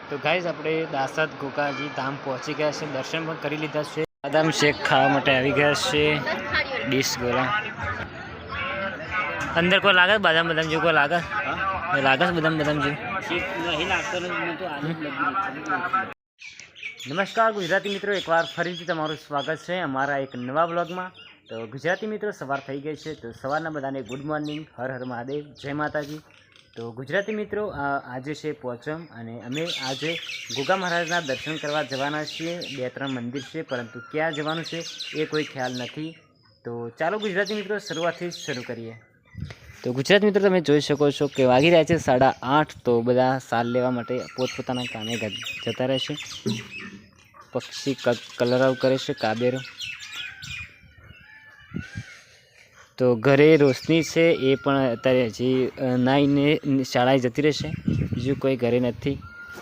તો ગાઈઝ આપણે દાસદ ગોગાજી ધામ પહોંચી ગયા છે, દર્શન પણ કરી લીધા છે। બદામ શેક ખાવા માટે આવી ગયા છે। ડીશ ગોળા અંદર કોઈ લાગે બદામ બદામ જેવું કોઈ લાગે લાગે બદામ બદામ જેવું નહીં લાગતો। નમસ્કાર ગુજરાતી મિત્રો, એકવાર ફરીથી તમારું સ્વાગત છે અમારા એક નવા બ્લોગમાં। તો ગુજરાતી મિત્રો, સવાર થઈ ગઈ છે, તો સવારના બધાને ગુડ મોર્નિંગ, હર હર મહાદેવ, જય માતાજી। તો ગુજરાતી મિત્રો, આજે છે પોચમ અને અમે આજે ગોગા મહારાજના દર્શન કરવા જવાના છીએ। 2-3 મંદિર છે, પરંતુ ક્યાં જવાનું છે એ કોઈ ખ્યાલ નથી। તો ચાલો ગુજરાતી મિત્રો, શરૂઆતથી જ શરૂ કરીએ। તો ગુજરાતી મિત્રો, તમે જોઈ શકો છો કે વાગી રહ્યા છે 8:30। તો બધા સાલ લેવા માટે પોતપોતાના કામે જતા રહેશે। પક્ષી કલરવ કરે છે, કાબેરો। તો ઘરે રોશની છે, એ પણ અત્યારે હજી નાઈને શાળાએ જતી રહેશે। બીજું કોઈ ઘરે નથી।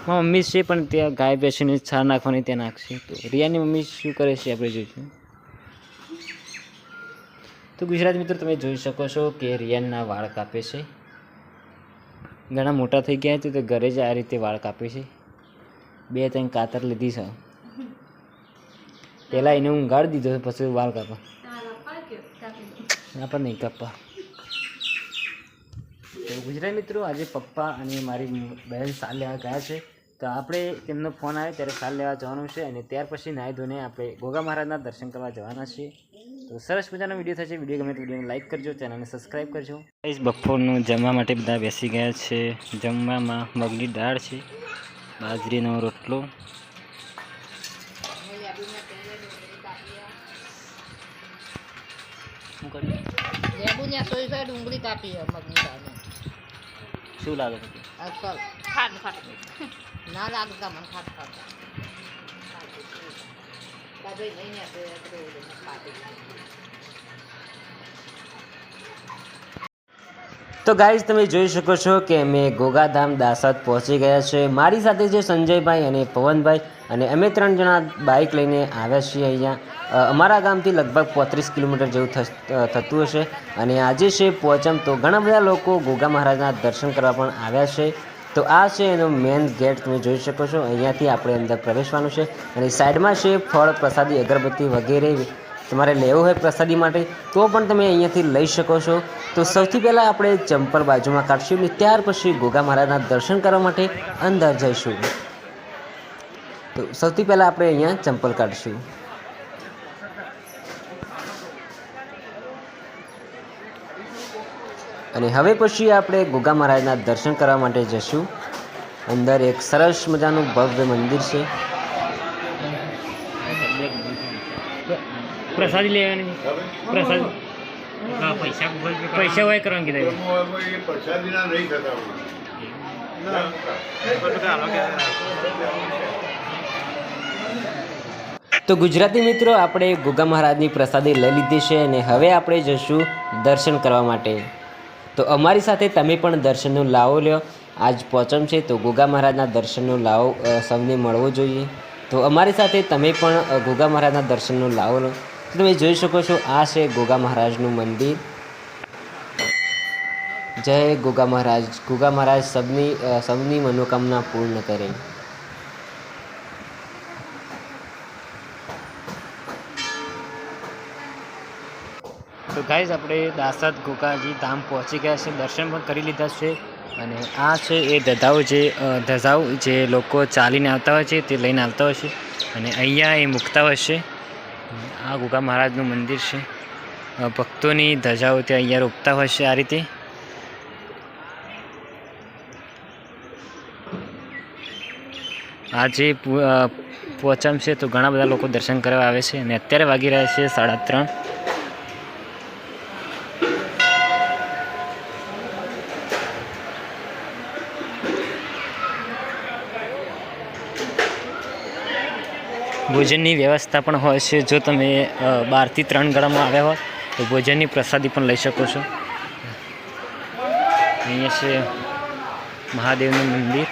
મારા મમ્મી છે, પણ ત્યાં ગાય બેસીને છાર નાખવાની ત્યાં નાખશે। તો રિયાની મમ્મી શું કરે છે આપણે જોઈશું। તો ગુજરાતી મિત્રો, તમે જોઈ શકો છો કે રિયાનના વાળ કાપે છે। ઘણા મોટા થઈ ગયા છે, તો ઘરે જ આ રીતે વાળ કાપે છે। 2-3 કાતર લીધી છે। પહેલાં એને ઊંઘાડી દીધો, પછી વાળ કાપા પણ નહીં કાપવા। તો ગુજરાતી મિત્રો, આજે પપ્પા અને મારી બહેન સાલ લેવા ગયા છે। તો આપણે તેમનો ફોન આવે ત્યારે સાલ લેવા જવાનું છે, અને ત્યાર પછી નાહી ધોઈને આપણે ગોગા મહારાજના દર્શન કરવા જવાના છીએ। તો સરસ મજાનો વિડીયો થશે। વિડીયો ગમે તો વિડીયોને લાઇક કરજો, ચેનલને સબસ્ક્રાઈબ કરજો। બપોરનું જમવા માટે બધા બેસી ગયા છે। જમવામાં મગની દાળ છે, બાજરીનો રોટલો, ડુંગળી કાપી મગની દાળ શું લાગે છે ના લાગતા મને ખાટ તો ગાઈઝ, તમે જોઈ શકો છો કે અમે ગોગાધામ દાસદ પહોંચી ગયા છે। મારી સાથે છે સંજયભાઈ અને પવનભાઈ, અને અમે 3 જણા બાઇક લઈને આવ્યા છીએ અહીંયા। અમારા ગામથી લગભગ 35 કિલોમીટર જેવું થતું હશે, અને આજે છે પોચમ। તો ઘણા બધા લોકો ગોગા મહારાજના દર્શન કરવા પણ આવ્યા છે। તો આ છે એનો મેઇન ગેટ, તમે જોઈ શકો છો। અહીંયાથી આપણે અંદર પ્રવેશવાનું છે, અને સાઈડમાં છે ફળ, પ્રસાદી, અગરબત્તી વગેરે તમારે લેવું હોય પ્રસાદી માટે તો પણ તમે અહીંયાથી લઈ શકો છો। તો સૌથી પહેલાં આપણે ચંપલ બાજુમાં કાઢીશું, અને ત્યાર પછી ગોગા મહારાજના દર્શન કરવા માટે અંદર જઈશું। તો સૌથી પહેલાં આપણે અહીંયા ચંપલ કાઢીશું। અને હવે પછી આપણે ગોગા મહારાજના દર્શન કરવા માટે જઈશું। અંદર એક સરસ મજાનું ભવ્ય મંદિર છે। પ્રસાદી લેવાની પ્રસાદ પૈસા હોય કરવાનું કીધું। તો ગુજરાતી મિત્રો, આપણે ગોગા મહારાજની પ્રસાદી લઈ લીધી છે, અને હવે આપણે જઈશું દર્શન કરવા માટે। તો અમારી સાથે તમે પણ દર્શનનો લાવો લ્યો। આજ પોચમ છે, તો ગોગા મહારાજના દર્શનનો લાવો સૌને મળવો જોઈએ। તો અમારી સાથે તમે પણ ગોગા મહારાજના દર્શનનો લાવો લો। તો તમે જોઈ શકો છો, આ છે ગોગા મહારાજનું મંદિર। જય ગોગા મહારાજ। ગોગા મહારાજ સૌની મનોકામના પૂર્ણ કરે। તો ગાઈઝ, આપણે દાસદ ગોગાજી ધામ પહોંચી ગયા છે, દર્શન પણ કરી લીધા છે। અને આ છે એ ધજાઓ જે લોકો ચાલીને આવતા હોય છે, તે લઈને આવતા હોય છે, અને અહીંયા એ મૂકતા હોય છે। આ ગોગા મહારાજનું મંદિર છે। ભક્તોની ધજાઓ ત્યાં અહીંયા રોકતા હોય છે આ રીતે। આજે પોચમ છે, તો ઘણા બધા લોકો દર્શન કરવા આવે છે, અને અત્યારે વાગી રહ્યા છે 3:30। ભોજનની વ્યવસ્થા પણ હોય છે। જો તમે 12 થી 3 ગળામાં આવ્યા હોય તો ભોજનની પ્રસાદી પણ લઈ શકો છો। અહીંયા છે મહાદેવનું મંદિર।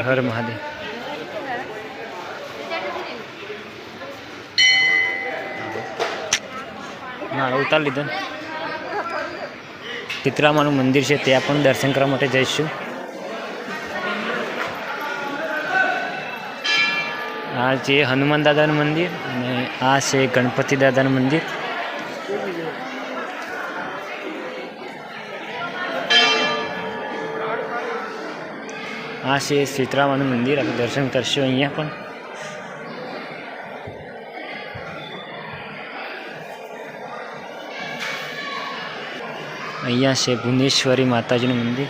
હર મહાદેવ। ના ઉતાર લીધો। પિતરામાનું મંદિર છે, ત્યાં પણ દર્શન કરવા માટે જઈશું। આ છે હનુમાન દાદાનું મંદિર અને આ છે ગણપતિ દાદાનું મંદિર. આ છે સીતરામાનું મંદિર. આપણે દર્શન કરશું અહીંયા પણ. અહીંયા છે ભુવનેશ્વરી માતાજીનું મંદિર.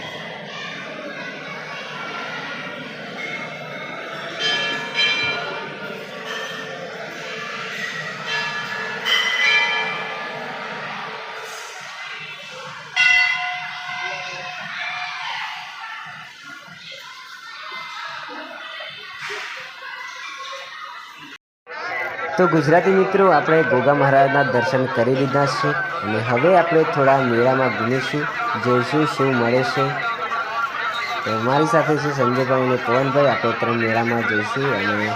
તો ગુજરાતી મિત્રો, આપણે ગોગા મહારાજના દર્શન કરી લીધા છે અને હવે આપણે થોડા મેળામાં ઘૂમીશું, જોઈશું શું મળે છે. તો મારી સાથે છે સંજયભાઈ અને પવનભાઈ. આપણે ત્રણ મેળામાં જઈશું અને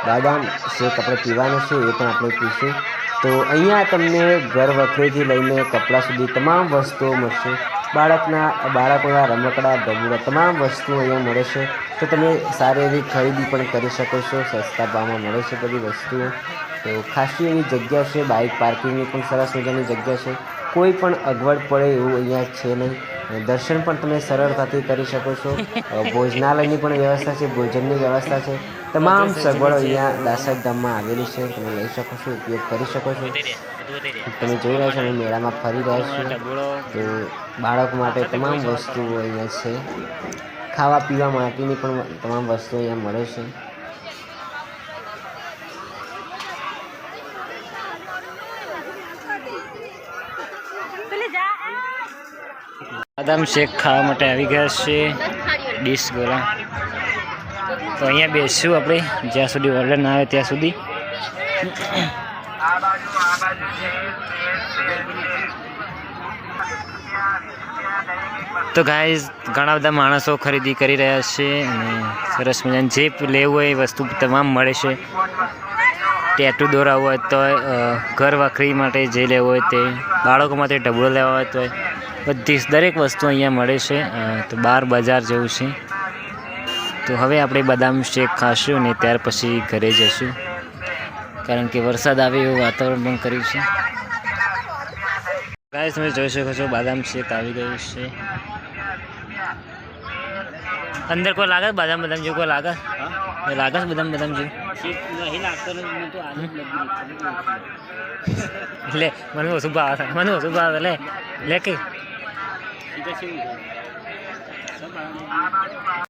બાદામ શેક આપણે પીવાનું છે, એ પણ આપણે પીશું. તો અહીંયા તમને ઘર વખરીથી લઈને કપડાં સુધી તમામ વસ્તુઓ મળશે. બાળકોના રમકડા, ડબુડા તમામ વસ્તુઓ અહીંયા મળે છે. તો તમે સારી એવી ખરીદી પણ કરી શકો છો. સસ્તા ભાવમાં મળે છે બધી વસ્તુઓ. તો ખાસી એવી જગ્યા છે. બાઇક પાર્કિંગની પણ સરસ મજાની જગ્યા છે. કોઈ પણ અગવડ પડે એવું અહીંયા છે નહીં. દર્શન પણ તમે સરળતાથી કરી શકો છો. ભોજનાલયની પણ વ્યવસ્થા છે, ભોજનની વ્યવસ્થા છે. તમામ સગવડો અહીંયા દાસદ ગામમાં આવેલી છે. તમે લઈ શકો છો, ઉપયોગ કરી શકો છો. તમે જોઈ રહ્યા છો, અમે મેળામાં ફરી રહ્યા છીએ. તો બાળકો માટે તમામ વસ્તુઓ અહીંયા છે. ખાવા પીવા માટેની પણ તમામ વસ્તુઓ અહીંયા મળે છે. બાદામ શેક ખાવા માટે આવી ગયા છે. ડીશ ગોળા. તો અહીંયા બેસીશું આપણે જ્યાં સુધી ઓર્ડર ના આવે ત્યાં સુધી. તો ગાઈઝ, ઘણા બધા માણસો ખરીદી કરી રહ્યા છે અને સરસ મજાની જે લેવું હોય એ વસ્તુ તમામ મળે છે. ટેટુ દોરાવવું હોય તો, ઘર વખરી માટે જે લેવું હોય તે, બાળકો માટે ઢબળો લેવા હોય તો, બધી દરેક વસ્તુ અહીંયા મળે છે. તો બહાર બજાર જેવું છે. તો હવે આપણે બદામ શેક ખાશું અને ત્યાર પછી ઘરે જઈશું, કારણ કે વરસાદ આવે એવું વાતાવરણ પણ કર્યું છે. ગાઈસ, તમે જોઈ શકો છો બદામ શેક આવી ગયું છે. અંદર કોઈ લાગે બદામ જેવું? કોઈ લાગે બદામ જેવું? લે, મને ઓછું ભાવે લે કે